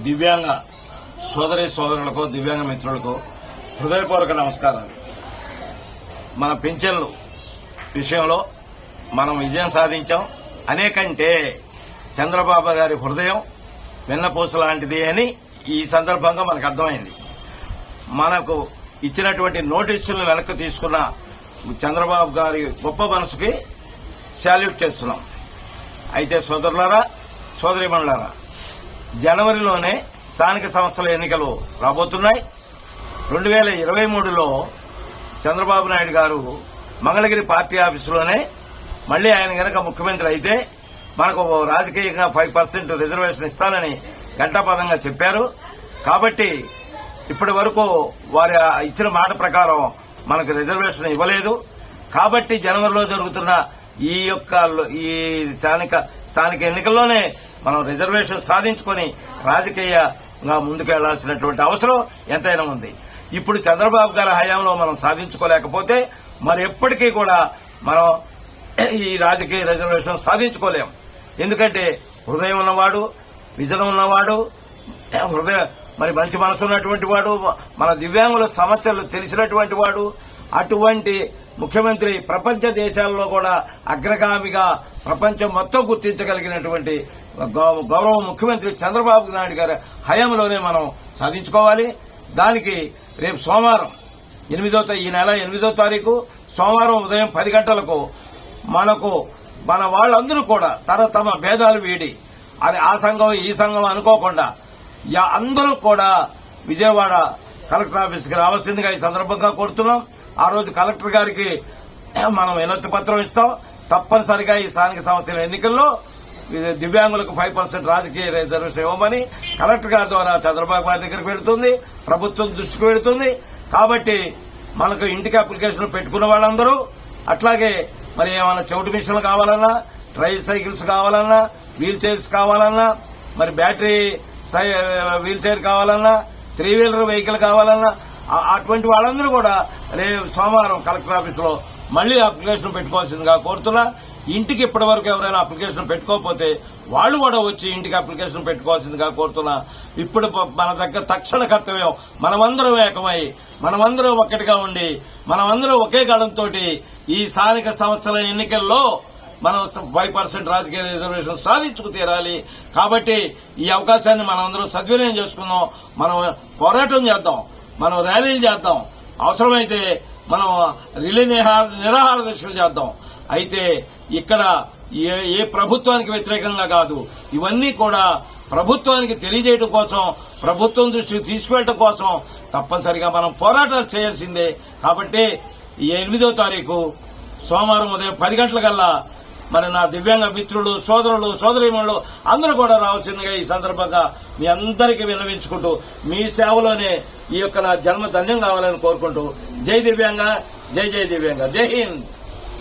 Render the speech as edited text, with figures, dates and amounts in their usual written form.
దివ్యాంగ సోదరి సోదరులకు దివ్యాంగ మిత్రులకు హృదయపూర్వక నమస్కారాలు. మన పింఛన్లు విషయంలో మనం విజయం సాధించాం. అనేకంటే చంద్రబాబు గారి హృదయం వెన్నపూస లాంటిది అని ఈ సందర్భంగా మనకు అర్థమైంది. మనకు ఇచ్చినటువంటి నోటీసులను వెనక్కి తీసుకున్న చంద్రబాబు గారి గొప్ప మనసుకి శాల్యూట్ చేస్తున్నాం. అయితే సోదరులారా, సోదరీమణులారా, జనవరిలోనే స్థానిక సంస్థల ఎన్నికలు రాబోతున్నాయి. 2023లో చంద్రబాబు నాయుడు గారు మంగళగిరి పార్టీ ఆఫీసులోనే మళ్లీ ఆయన గనక ముఖ్యమంత్రి అయితే మనకు రాజకీయంగా 5% రిజర్వేషన్ ఇస్తానని ఘంటాపథంగా చెప్పారు. కాబట్టి ఇప్పటి వరకు వారి ఇచ్చిన మాట ప్రకారం మనకు రిజర్వేషన్ ఇవ్వలేదు. కాబట్టి జనవరిలో జరుగుతున్న ఈ స్థానిక ఎన్నికల్లోనే మనం రిజర్వేషన్ సాధించుకుని రాజకీయంగా ముందుకెళ్లాల్సినటువంటి అవసరం ఎంతైనా ఉంది. ఇప్పుడు చంద్రబాబు గారి హయాంలో మనం సాధించుకోలేకపోతే మరి ఎప్పటికీ కూడా మనం ఈ రాజకీయ రిజర్వేషన్ సాధించుకోలేం. ఎందుకంటే హృదయం ఉన్నవాడు, విజనం ఉన్నవాడు, మరి మంచి మనసు ఉన్నటువంటి వాడు, మన దివ్యాంగుల సమస్యలు తెలిసినటువంటి వాడు, అటువంటి ముఖ్యమంత్రి ప్రపంచ దేశాల్లో కూడా అగ్రగామిగా ప్రపంచం మొత్తం గుర్తించగలిగినటువంటి గౌరవ ముఖ్యమంత్రి చంద్రబాబు నాయుడు గారి హయాంలోనే మనం సాధించుకోవాలి. దానికి రేపు సోమవారం ఈ నెల 8వ తారీఖు సోమవారం ఉదయం 10 గంటలకు మన వాళ్ళందరూ కూడా తమ భేదాలు వీడి అది ఆ సంఘం ఈ సంఘం అనుకోకుండా అందరూ కూడా విజయవాడ కలెక్టర్ ఆఫీస్కి రావాల్సిందిగా ఈ సందర్భంగా కోరుతున్నాం. ఆ రోజు కలెక్టర్ గారికి మనం వినతి పత్రం ఇస్తాం. తప్పనిసరిగా ఈ స్థానిక సంస్థల ఎన్నికల్లో దివ్యాంగులకు 5% రాజకీయ రిజర్వేషన్ ఇవ్వమని కలెక్టర్ గారి ద్వారా చంద్రబాబు గారి దగ్గరికి వెళుతుంది, ప్రభుత్వం దృష్టికి వెళుతుంది. కాబట్టి మనకు ఇంటికి అప్లికేషన్ పెట్టుకున్న వాళ్ళందరూ, అట్లాగే మరి ఏమైనా చెవిటి మిషన్లు కావాలన్నా, ట్రై సైకిల్స్ కావాలన్నా, వీల్ చైర్స్ కావాలన్నా, మరి బ్యాటరీ వీల్ చైర్ కావాలన్నా, 3 వీలర్ వెహికల్ కావాలన్నా, అటువంటి వాళ్ళందరూ కూడా రేపు సోమవారం కలెక్టర్ ఆఫీసులో మళ్లీ అప్లికేషన్ పెట్టుకోవాల్సిందిగా కోరుతున్నా. ఇంటికి ఇప్పటి వరకు ఎవరైనా అప్లికేషన్ పెట్టుకోకపోతే వాళ్ళు కూడా వచ్చి ఇంటికి అప్లికేషన్ పెట్టుకోవాల్సిందిగా కోరుతున్నా. ఇప్పుడు మన దగ్గర తక్షణ కర్తవ్యం మనమందరం ఏకమై, మనమందరం ఒక్కటిగా ఉండి, మనమందరం ఒకే గళంతో ఈ స్థానిక సంస్థల ఎన్నికల్లో మనం 5% రాజకీయ రిజర్వేషన్ సాధించుకు తీరాలి. కాబట్టి ఈ అవకాశాన్ని మనమందరం సద్వినియోగం చేసుకుందాం. మనం పోరాటం చేద్దాం, మనం ర్యాలీలు చేద్దాం, అవసరమైతే మనం రిలే నిరాహార దీక్షలు చేద్దాం. అయితే ఇక్కడ ఏ ప్రభుత్వానికి వ్యతిరేకంగా కాదు, ఇవన్నీ కూడా ప్రభుత్వానికి తెలియజేయడం కోసం, ప్రభుత్వం దృష్టికి తీసుకువెళ్ళడం కోసం తప్పనిసరిగా మనం పోరాటాలు చేయాల్సిందే. కాబట్టి ఈ 8వ తారీఖు సోమవారం ఉదయం 10 గంటలకల్లా మరి నా దివ్యాంగ మిత్రులు, సోదరులు, సోదరీమణులు అందరూ కూడా రావాల్సిందిగా ఈ సందర్భంగా మీ అందరికీ విన్నవించుకుంటూ, మీ సేవలోనే ఈ యొక్క నా జన్మ ధన్యం కావాలని కోరుకుంటూ, జై దివ్యాంగ, జై జై దివ్యాంగ, జై హింద్.